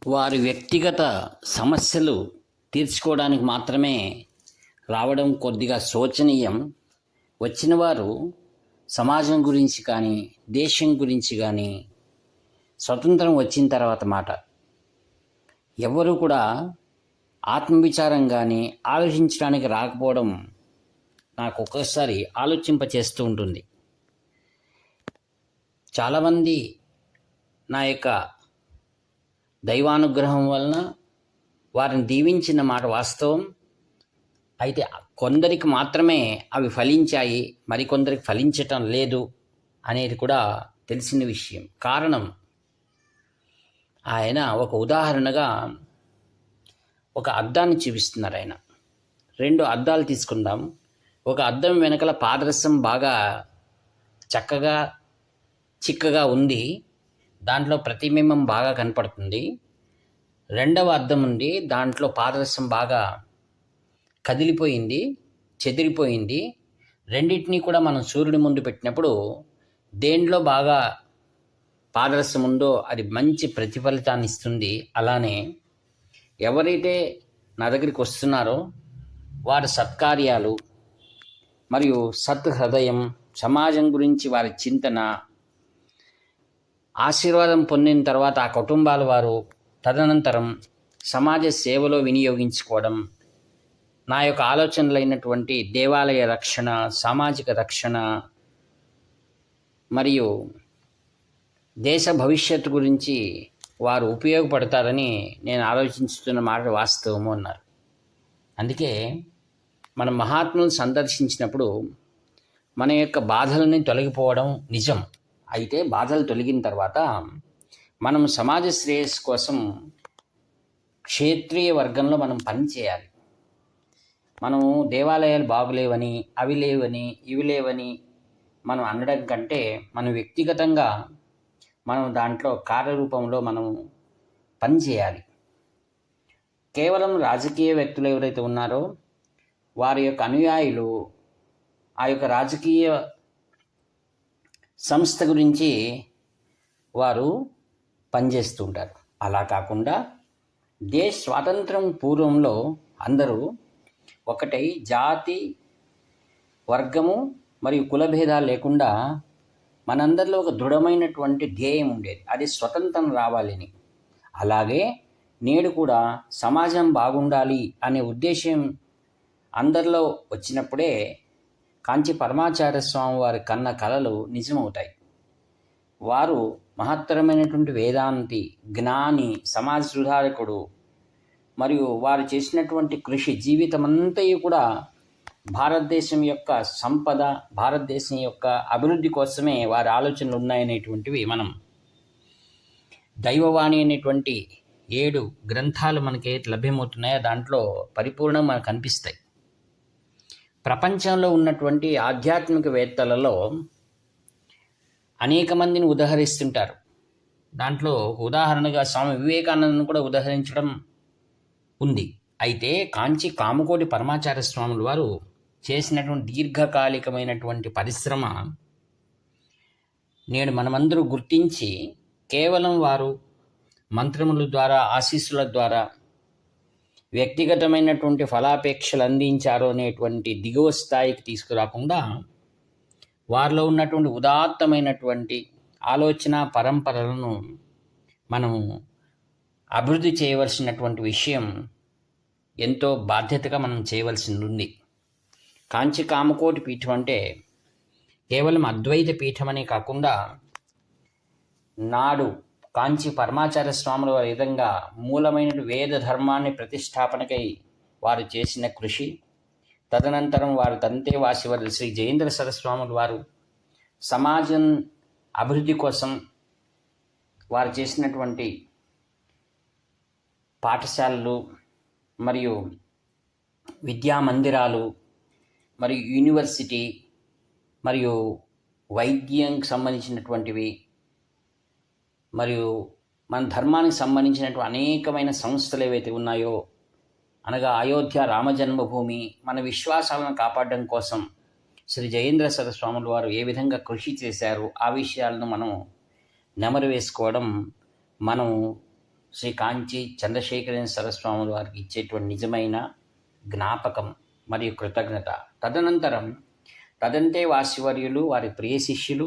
వారి వ్యక్తిగత సమస్యలు తీర్చుకోవడానికి మాత్రమే రావడం కొద్దిగా శోచనీయం. వచ్చిన వారు సమాజం గురించి కానీ దేశం గురించి కానీ స్వతంత్రం వచ్చిన తర్వాత మాట ఎవరు కూడా ఆత్మవిచారం కానీ ఆలోచించడానికి రాకపోవడం నాకు ఒక్కొక్కసారి ఆలోచింపచేస్తూ ఉంటుంది. చాలామంది నా యొక్క దైవానుగ్రహం వలన వారిని దీవించిన మాట వాస్తవం. అయితే కొందరికి మాత్రమే అవి ఫలించాయి, మరికొందరికి ఫలించటం లేదు అనేది కూడా తెలిసిన విషయం. కారణం ఆయన ఒక ఉదాహరణగా ఒక అద్దాన్ని చూపిస్తున్నారు. ఆయన 2 అద్దాలు తీసుకుందాం. ఒక అద్దం వెనకల పాదరసం బాగా చక్కగా చిక్కగా ఉంది, దాంట్లో ప్రతిబింబం బాగా కనపడుతుంది. రెండవ అద్దం ఉంది, దాంట్లో పాదరసం బాగా కదిలిపోయింది, చెదిరిపోయింది. రెండింటినీ కూడా మనం సూర్యుడి ముందు పెట్టినప్పుడు దేంట్లో బాగా పాదరసం ఉందో అది మంచి ప్రతిఫలితాన్ని ఇస్తుంది. అలానే ఎవరైతే నా దగ్గరికి వస్తున్నారో వారి సత్కార్యాలు మరియు సత్హృదయం, సమాజం గురించి వారి చింతన, ఆశీర్వాదం పొందిన తర్వాత ఆ కుటుంబాల వారు తదనంతరం సమాజ సేవలో వినియోగించుకోవడం, నా యొక్క ఆలోచనలైనటువంటి దేవాలయ రక్షణ, సామాజిక రక్షణ మరియు దేశ భవిష్యత్తు గురించి వారు ఉపయోగపడతారని నేను ఆలోచిస్తున్న మాట వాస్తవము అన్నారు. అందుకే మన మహాత్ములను సందర్శించినప్పుడు మన యొక్క బాధలని తొలగిపోవడం నిజం. అయితే బాధలు తొలగిన తర్వాత మనం సమాజ శ్రేయస్సు కోసం క్షేత్రీయ వర్గంలో మనం పనిచేయాలి. మనము దేవాలయాలు బాగులేవని, అవి లేవని, ఇవి లేవని మనం అనడం కంటే మనం వ్యక్తిగతంగా మనం దాంట్లో కార్యరూపంలో మనం పనిచేయాలి. కేవలం రాజకీయ వ్యక్తులు ఎవరైతే ఉన్నారో వారి యొక్క అనుయాయులు ఆ యొక్క రాజకీయ సంస్థ గురించి వారు పనిచేస్తూ ఉంటారు. అలా కాకుండా దేశ స్వాతంత్రం పూర్వంలో అందరూ ఒకటై జాతి, వర్గము మరియు కులభేదాలు లేకుండా మనందరిలో ఒక దృఢమైనటువంటి ధ్యేయం ఉండేది, అది స్వతంత్రం రావాలని. అలాగే నేడు కూడా సమాజం బాగుండాలి అనే ఉద్దేశం అందరిలో వచ్చినప్పుడే కాంచి పరమాచార్య స్వామి వారి కన్న కలలు నిజమవుతాయి. వారు మహత్తరమైనటువంటి వేదాంతి, జ్ఞాని, సమాజ సుధారకుడు. మరియు వారు చేసినటువంటి కృషి జీవితమంతయు కూడా భారతదేశం యొక్క సంపద, భారతదేశం యొక్క అభివృద్ధి కోసమే వారి ఆలోచనలు ఉన్నాయనేటువంటివి మనం దైవవాణి అనేటువంటి 7 గ్రంథాలు మనకి లభ్యమవుతున్నాయో దాంట్లో పరిపూర్ణంగా మనకు కనిపిస్తాయి. ప్రపంచంలో ఉన్నటువంటి ఆధ్యాత్మికవేత్తలలో అనేక మందిని ఉదహరిస్తుంటారు. దాంట్లో ఉదాహరణగా స్వామి వివేకానందను కూడా ఉదహరించడం ఉంది. అయితే కాంచి కామకోటి పరమాచార్య స్వాములు వారు చేసినటువంటి దీర్ఘకాలికమైనటువంటి పరిశ్రమ నేడు మనమందరూ గుర్తించి కేవలం వారు మంత్రముల ద్వారా, ఆశీస్సుల ద్వారా వ్యక్తిగతమైనటువంటి ఫలాపేక్షలు అందించారు అనేటువంటి దిగువ స్థాయికి తీసుకురాకుండా వారిలో ఉన్నటువంటి ఉదాత్తమైనటువంటి ఆలోచన పరంపరలను మనము అభివృద్ధి చేయవలసినటువంటి విషయం ఎంతో బాధ్యతగా మనం చేయవలసింది ఉంది. కాంచి కామకోటి పీఠం అంటే కేవలం అద్వైత పీఠమనే కాకుండా నాడు కాంచి పరమాచార్య స్వాముల వారి విధంగా మూలమైన వేద ధర్మాన్ని ప్రతిష్టాపనకై వారు చేసిన కృషి, తదనంతరం వారు తంతే వాసివారు శ్రీ జయేంద్ర సరస్వాములు వారు సమాజం అభివృద్ధి కోసం వారు చేసినటువంటి పాఠశాలలు మరియు విద్యా మందిరాలు మరియు యూనివర్సిటీ మరియు వైద్యంకి సంబంధించినటువంటివి మరియు మన ధర్మానికి సంబంధించినటువంటి అనేకమైన సంస్థలు ఏవైతే ఉన్నాయో, అనగా అయోధ్య, రామజన్మభూమి, మన విశ్వాసాలను కాపాడడం కోసం శ్రీ జయేంద్ర సరస్వాములు వారు ఏ విధంగా కృషి చేశారు ఆ విషయాలను మనం నెమరు వేసుకోవడం మనం శ్రీ కాంచి చంద్రశేఖరేంద్ర సరస్వాముల వారికి ఇచ్చేటువంటి నిజమైన జ్ఞాపకం మరియు కృతజ్ఞత. తదనంతరం తదంతే వాసివర్యులు వారి ప్రియ శిష్యులు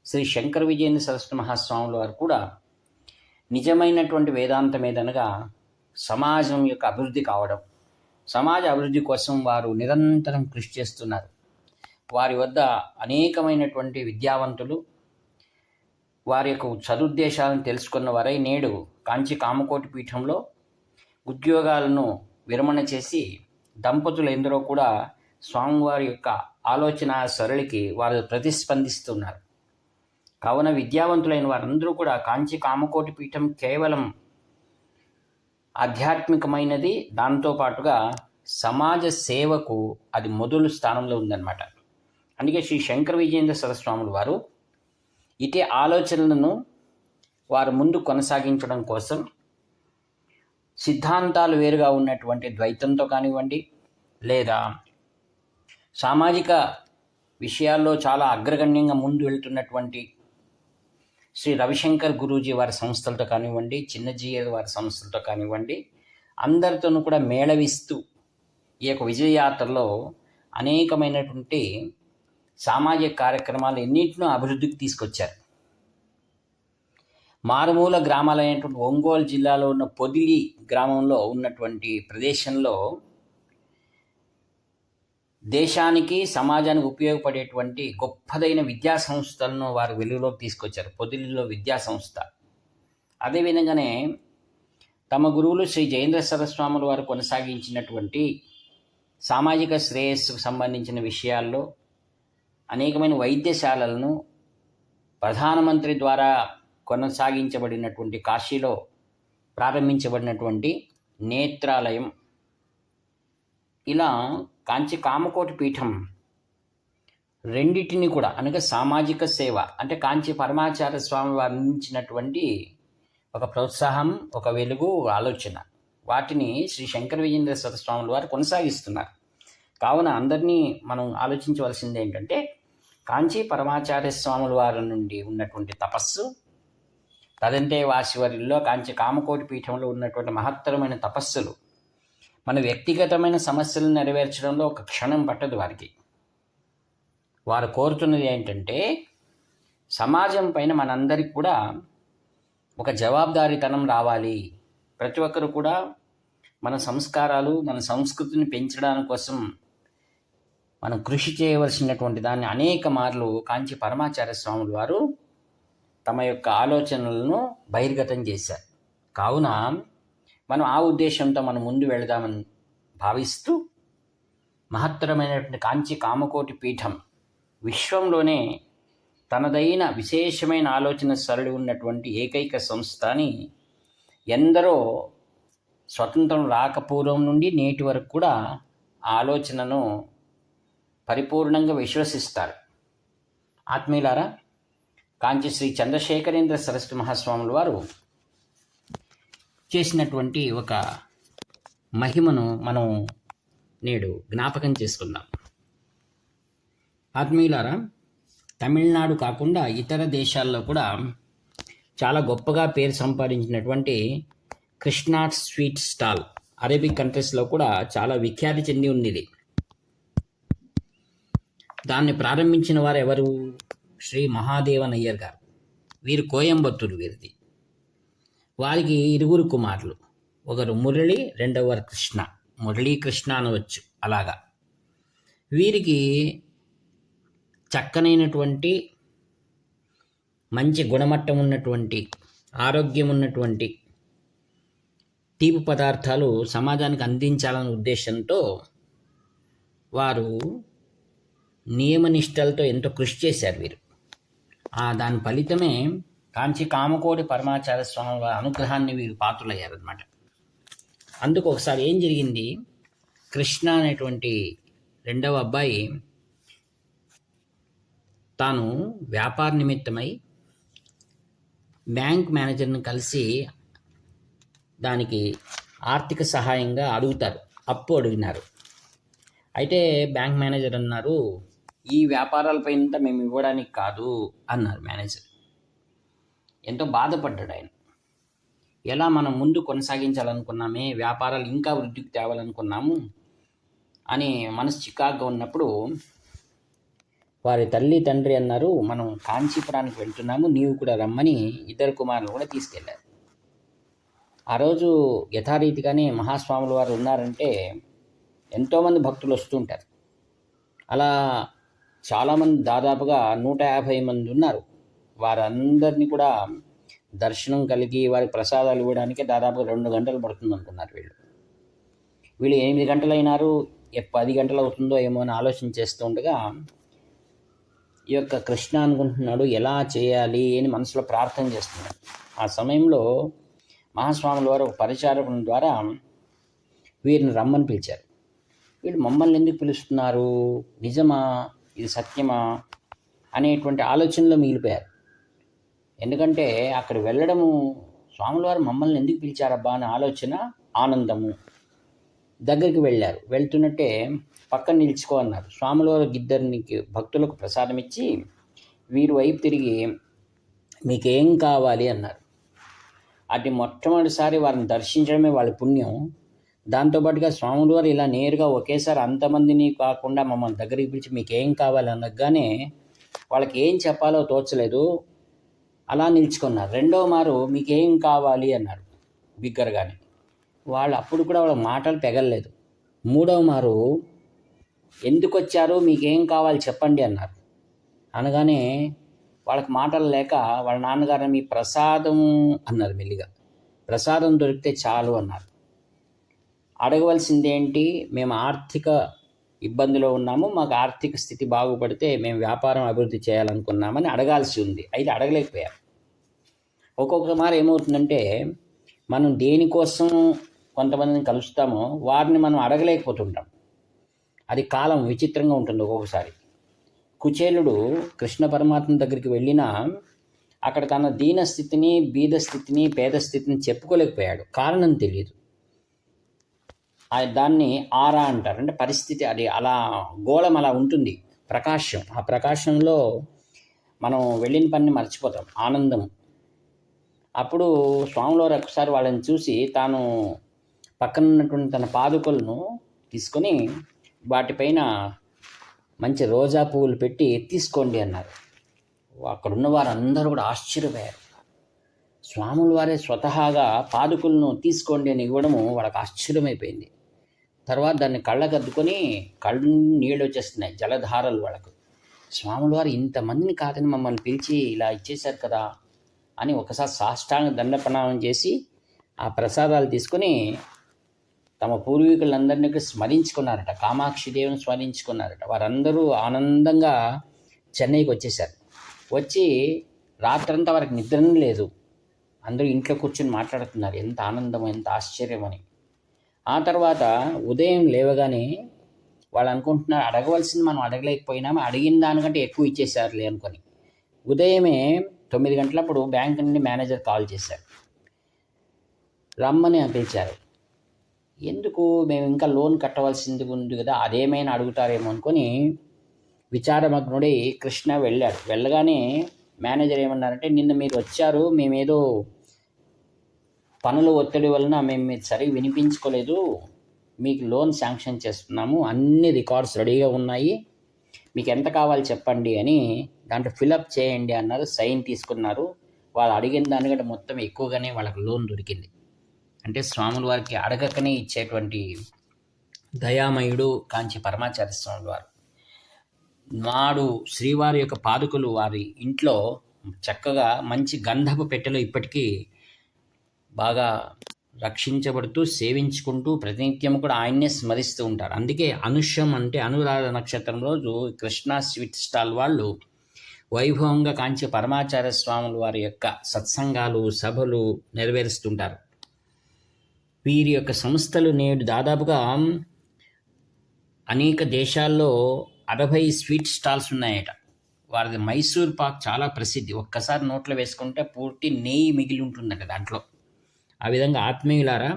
శ్రీ శంకర విజయేంద్ర సరస్వతి మహాస్వాముల వారు కూడా నిజమైనటువంటి వేదాంతం ఏదనగా సమాజం యొక్క అభివృద్ధి కావడం, సమాజ అభివృద్ధి కోసం వారు నిరంతరం కృషి చేస్తున్నారు. వారి వద్ద అనేకమైనటువంటి విద్యావంతులు వారి యొక్క సదుద్దేశాలను తెలుసుకున్న వారై నేడు కాంచి కామకోటి పీఠంలో ఉద్యోగాలను విరమణ చేసి దంపతులు ఎందరో కూడా స్వామివారి యొక్క ఆలోచన సరళికి వారు ప్రతిస్పందిస్తున్నారు. కావున విద్యావంతులైన వారందరూ కూడా కాంచి కామకోటి పీఠం కేవలం ఆధ్యాత్మికమైనది, దాంతోపాటుగా సమాజ సేవకు అది మొదలు స్థానంలో ఉందన్నమాట. అందుకే శ్రీ శంకర విజయేంద్ర సరస్వాములు వారు ఇటే ఆలోచనలను వారు ముందు కొనసాగించడం కోసం సిద్ధాంతాలు వేరుగా ఉన్నటువంటి ద్వైతంతో కానివ్వండి, లేదా సామాజిక విషయాల్లో చాలా అగ్రగణ్యంగా ముందు వెళ్తున్నటువంటి శ్రీ రవిశంకర్ గురూజీ వారి సంస్థలతో కానివ్వండి, చిన్నజీయ వారి సంస్థలతో కానివ్వండి, అందరితోనూ కూడా మేళవిస్తూ ఈ యొక్క విజయయాత్రలో అనేకమైనటువంటి సామాజిక కార్యక్రమాలు ఎన్నింటినో అభివృద్ధికి తీసుకొచ్చారు. మారుమూల గ్రామాలైనటువంటి ఒంగోలు జిల్లాలో ఉన్న పొదిలి గ్రామంలో ఉన్నటువంటి ప్రదేశంలో దేశానికి సమాజానికి ఉపయోగపడేటువంటి గొప్పదైన విద్యా సంస్థలను వారు వెలుగులోకి తీసుకొచ్చారు. పొదిలిలో విద్యా సంస్థ. అదేవిధంగానే తమ గురువులు శ్రీ జయేంద్ర సరస్వాములు వారు కొనసాగించినటువంటి సామాజిక శ్రేయస్సుకు సంబంధించిన విషయాల్లో అనేకమైన వైద్యశాలలను ప్రధానమంత్రి ద్వారా కొనసాగించబడినటువంటి కాశీలో ప్రారంభించబడినటువంటి నేత్రాలయం, ఇలా కాంచి కామకోటి పీఠం రెండింటిని కూడా అనగా సామాజిక సేవ అంటే కాంచి పరమాచార్య స్వామి వారు అందించినటువంటి ఒక ప్రోత్సాహం, ఒక వెలుగు, ఆలోచన, వాటిని శ్రీ శంకర విజయేంద్ర సరస్వాముల వారు కొనసాగిస్తున్నారు. కావున అందరినీ మనం ఆలోచించవలసింది ఏంటంటే కాంచి పరమాచార్య స్వాముల వారి నుండి ఉన్నటువంటి తపస్సు, తదంతే వాసివరిలో కాంచి కామకోటి పీఠంలో ఉన్నటువంటి మహత్తరమైన తపస్సులు మన వ్యక్తిగతమైన సమస్యలను నెరవేర్చడంలో ఒక క్షణం పట్టదు వారికి. వారు కోరుతున్నది ఏంటంటే సమాజం పైన మనందరికి కూడా ఒక జవాబుదారీతనం రావాలి. ప్రతి ఒక్కరు కూడా మన సంస్కారాలు, మన సంస్కృతిని పెంచడానికి కోసం మనం కృషి చేయవలసినటువంటి దాన్ని అనేక మార్లు కాంచి పరమాచార్య స్వాములు వారు తమ యొక్క ఆలోచనలను బహిర్గతం చేశారు. కావున మనం ఆ ఉద్దేశంతో మనం ముందు వెళదామని భావిస్తూ మహత్తరమైనటువంటి కాంచి కామకోటి పీఠం విశ్వంలోనే తనదైన విశేషమైన ఆలోచన సరళి ఉన్నటువంటి ఏకైక సంస్థ అని ఎందరో స్వతంత్రం రాకపూర్వం నుండి నేటి వరకు కూడా ఆ ఆలోచనను పరిపూర్ణంగా విశ్వసిస్తారు. ఆత్మీయులారా, కాంచి శ్రీ చంద్రశేఖరేంద్ర సరస్వతి మహాస్వాముల వారు చేసినటువంటి ఒక మహిమను మనం నేడు జ్ఞాపకం చేసుకుందాం. ఆత్మీయులారా, తమిళనాడు కాకుండా ఇతర దేశాల్లో కూడా చాలా గొప్పగా పేరు సంపాదించినటువంటి కృష్ణా స్వీట్ స్టాల్ అరేబిక్ కంట్రీస్లో కూడా చాలా విఖ్యాతి చెంది ఉంది. దాన్ని ప్రారంభించిన వారు ఎవరు? శ్రీ మహాదేవన్ అయ్యర్ గారు. వీరు కోయంబత్తూరు వీరిది. వారికి 2 కుమారులు. ఒకరు మురళి, రెండవవారు కృష్ణ. మురళీ కృష్ణ అనవచ్చు. అలాగా వీరికి చక్కనైనటువంటి మంచి గుణమట్టం ఉన్నటువంటి, ఆరోగ్యం ఉన్నటువంటి తీపి పదార్థాలు సమాజానికి అందించాలనే ఉద్దేశంతో వారు నియమనిష్టలతో ఎంతో కృషి చేశారు వీరు. దాని ఫలితమే కాంచి కామకోటి పరమాచార్య స్వామి వారి అనుగ్రహాన్ని వీరు పాత్రులయ్యారనమాట. అందుకు ఒకసారి ఏం జరిగింది, కృష్ణ అనేటువంటి రెండవ అబ్బాయి తాను వ్యాపార నిమిత్తమై బ్యాంక్ మేనేజర్ని కలిసి దానికి ఆర్థిక సహాయంగా అడుగుతారు. అప్పు అడిగినారు. అయితే బ్యాంక్ మేనేజర్ అన్నారు, ఈ వ్యాపారాలపైనంతా మేము ఇవ్వడానికి కాదు అన్నారు మేనేజర్. ఎంతో బాధపడ్డాడు ఆయన. ఎలా మనం ముందు కొనసాగించాలనుకున్నామే, వ్యాపారాలు ఇంకా వృద్ధికి తేవాలనుకున్నాము అని మనసు చికాగ్గా ఉన్నప్పుడు వారి తల్లి తండ్రి అన్నారు, మనం కాంచీపురానికి వెళ్తున్నాము, నీవు కూడా రమ్మని ఇద్దరు కుమారులు కూడా తీసుకెళ్ళారు. ఆ రోజు యథారీతిగానే మహాస్వాముల వారు ఉన్నారంటే ఎంతోమంది భక్తులు వస్తుంటారు. అలా చాలామంది, దాదాపుగా 150 మంది ఉన్నారు. వారందరినీ కూడా దర్శనం కలిగి వారి ప్రసాదాలు ఇవ్వడానికి దాదాపు 2 గంటలు పడుతుంది అనుకున్నారు వీళ్ళు 8 గంటలు అయినారు, 10 గంటలు అవుతుందో ఏమో అని ఆలోచన చేస్తూ ఉండగా ఈ యొక్క కృష్ణ అనుకుంటున్నాడు ఎలా చేయాలి అని మనసులో ప్రార్థన చేస్తున్నాడు. ఆ సమయంలో మహాస్వాముల వారు ఒక పరిచారకుని ద్వారా వీరిని రమ్మని పిలిచారు. వీళ్ళు మమ్మల్ని ఎందుకు పిలుస్తున్నారు, నిజమా, ఇది సత్యమా అనేటువంటి ఆలోచనలో మిగిలిపోయారు. ఎందుకంటే అక్కడ వెళ్ళడము, స్వాముల వారు మమ్మల్ని ఎందుకు పిలిచారబ్బా అనే ఆలోచన, ఆనందము. దగ్గరికి వెళ్ళారు. వెళ్తున్నట్టే పక్కన నిలుచుకో అన్నారు. స్వాముల వారు ఇద్దరికి భక్తులకు ప్రసాదం ఇచ్చి వీరి వైపు తిరిగి మీకేం కావాలి అన్నారు. అది మొట్టమొదటిసారి వారిని దర్శించడమే వాళ్ళ పుణ్యం. దాంతోపాటుగా స్వాముల వారు ఇలా నేరుగా ఒకేసారి అంతమందిని కాకుండా మమ్మల్ని దగ్గరికి పిలిచి మీకేం కావాలి అనగానే వాళ్ళకి ఏం చెప్పాలో తోచలేదు, అలా నిల్చుకున్నారు. రెండో మారు మీకేం కావాలి అన్నారు బిగ్గరగానే. వాళ్ళు అప్పుడు కూడా వాళ్ళ మాటలు పెగలలేదు. మూడవ మారు ఎందుకు వచ్చారు, మీకేం కావాలి చెప్పండి అన్నారు. అనగానే వాళ్ళకి మాటలు లేక వాళ్ళ నాన్నగారు మీ ప్రసాదం అన్నారు మెల్లిగా. ప్రసాదం దొరికితే చాలు అన్నారు. అడగవలసిందేంటి, మేము ఆర్థిక ఇబ్బందిలో ఉన్నాము, మాకు ఆర్థిక స్థితి బాగుపడితే మేము వ్యాపారం అభివృద్ధి చేయాలనుకున్నామని అడగాల్సి ఉంది. అయితే అడగలేకపోయారు. ఒక్కొక్క మారు ఏమవుతుందంటే మనం దేనికోసం కొంతమందిని కలుస్తామో వారిని మనం అడగలేకపోతుంటాం. అది కాలం విచిత్రంగా ఉంటుంది. ఒక్కొక్కసారి కుచేలుడు కృష్ణ పరమాత్మ దగ్గరికి వెళ్ళినా అక్కడ తన దీన స్థితిని, బీద స్థితిని, పేద స్థితిని చెప్పుకోలేకపోయాడు. కారణం తెలియదు. దాన్ని ఆరా అంటారు. అంటే పరిస్థితి, అది అలా గోళం అలా ఉంటుంది, ప్రకాశం. ఆ ప్రకాశంలో మనం వెళ్ళిన పని మర్చిపోతాం, ఆనందం. అప్పుడు స్వాముల వారు ఒకసారి వాళ్ళని చూసి తాను పక్కన ఉన్నటువంటి తన పాదుకలను తీసుకొని వాటిపైన మంచి రోజా పువ్వులు పెట్టి తీసుకోండి అన్నారు. అక్కడున్న వారందరూ కూడా ఆశ్చర్యపోయారు. స్వాముల వారే స్వతహాగా పాదుకలను తీసుకోండి అని ఇవ్వడము వాళ్ళకి ఆశ్చర్యమైపోయింది. తర్వాత దాన్ని కళ్ళకద్దుకొని కళ్ళు నీళ్ళు వచ్చేస్తున్నాయి, జలధారలు వాళ్ళకు. స్వాముల వారు ఇంతమందిని కాదని మమ్మల్ని పిలిచి ఇలా ఇచ్చేశారు కదా అని ఒకసారి సాష్టాంగ దండప్రణామం చేసి ఆ ప్రసాదాలు తీసుకొని తమ పూర్వీకులందరినీ స్మరించుకున్నారట. కామాక్షి దేవిని స్మరించుకున్నారట. వారందరూ ఆనందంగా చెన్నైకి వచ్చేసారు. వచ్చి రాత్రంతా వారికి నిద్రనే లేదు. అందరూ ఇంట్లో కూర్చొని మాట్లాడుతున్నారు, ఎంత ఆనందం, ఎంత ఆశ్చర్యం అని. ఆ తర్వాత ఉదయం లేవగానే వాళ్ళు అనుకుంటున్నారు, అడగవలసింది మనం అడగలేకపోయినాము, అడిగిన దానికంటే ఎక్కువ ఇచ్చేసారులే అనుకొని. ఉదయమే 9 గంటలప్పుడు బ్యాంక్ నుండి మేనేజర్ కాల్ చేశారు, రమ్మని పిలిచారు. ఎందుకు, మేము ఇంకా లోన్ కట్టవలసింది ఉంది కదా, అదేమైనా అడుగుతారేమో అనుకొని విచారమగ్నుడై కృష్ణ వెళ్ళాడు. వెళ్ళగానే మేనేజర్ ఏమన్నారంటే, నిన్న మీరు వచ్చారు, మేమేదో పనుల ఒత్తిడి వలన మేము మీరు సరిగ్గా వినిపించుకోలేదు, మీకు లోన్ శాంక్షన్ చేస్తున్నాము, అన్ని రికార్డ్స్ రెడీగా ఉన్నాయి, మీకు ఎంత కావాలి చెప్పండి అని దాంట్లో ఫిలప్ చేయండి అన్నారు. సైన్ తీసుకున్నారు. వాళ్ళు అడిగిన దానికంటే మొత్తం ఎక్కువగానే వాళ్ళకి లోన్ దొరికింది. అంటే స్వాముల వారికి అడగకనే ఇచ్చేటువంటి దయామయుడు కాంచి పరమాచార్య స్వాముల వారు. నాడు శ్రీవారి యొక్క పాదుకలు వారి ఇంట్లో చక్కగా మంచి గంధపు పెట్టెలో ఇప్పటికీ బాగా రక్షించబడుతూ సేవించుకుంటూ ప్రతినిత్యం కూడా ఆయన్నే స్మరిస్తూ ఉంటారు. అందుకే అనుష్యం అంటే అనురాధ నక్షత్రం రోజు కృష్ణ స్వీట్ స్టాల్ వాళ్ళు వైభవంగా కాంచి పరమాచార్య స్వాముల వారి యొక్క సత్సంగాలు, సభలు నెరవేరుస్తుంటారు. వీరి యొక్క సంస్థలు నేడు దాదాపుగా అనేక దేశాల్లో 60 స్వీట్ స్టాల్స్ ఉన్నాయట. వారిది మైసూర్ పాక్ చాలా ప్రసిద్ధి. ఒక్కసారి నోట్లో వేసుకుంటే పూర్తి నెయ్యి మిగిలి ఉంటుందట దాంట్లో. ఆ విధంగా ఆత్మీయులారా,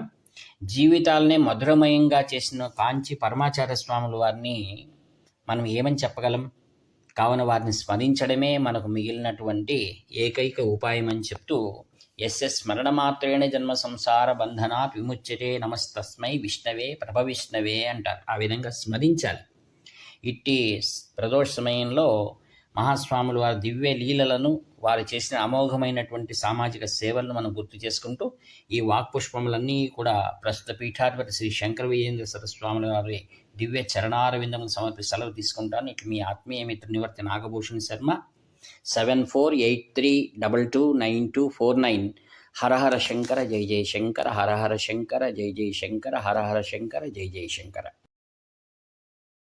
జీవితాలనే మధురమయంగా చేసిన కాంచి పరమాచార్య స్వాముల వారిని మనం ఏమని చెప్పగలం? కావున వారిని స్మరించడమే మనకు మిగిలినటువంటి ఏకైక ఉపాయం అని చెప్తూ యస్య స్మరణమాత్రేణ జన్మ సంసార బంధనాత్ విముచ్యతే నమస్తస్మై విష్ణవే ప్రభవిష్ణవే అంటారు. ఆ విధంగా స్మరించాలి. ఇట్టి ప్రదోష సమయంలో మహాస్వాములు వారి దివ్య లీలలను, వారు చేసిన అమోఘమైనటువంటి సామాజిక సేవలను మనం గుర్తు చేసుకుంటూ ఈ వాక్పుష్పములన్నీ కూడా ప్రస్తుత పీఠాధిపతి శ్రీ శంకర విజయేంద్ర సరస్వాముల వారి దివ్య చరణారవిందములు సమర్పి సెలవు తీసుకుంటాను. ఇట్లు మీ ఆత్మీయ మిత్ర నివర్తి నాగభూషణ్ శర్మ. 7483229249. హర హర శంకర జయ జయ శంకర, హర హర శంకర జయ జయ శంకర, హర హర శంకర జయ జయ శంకర.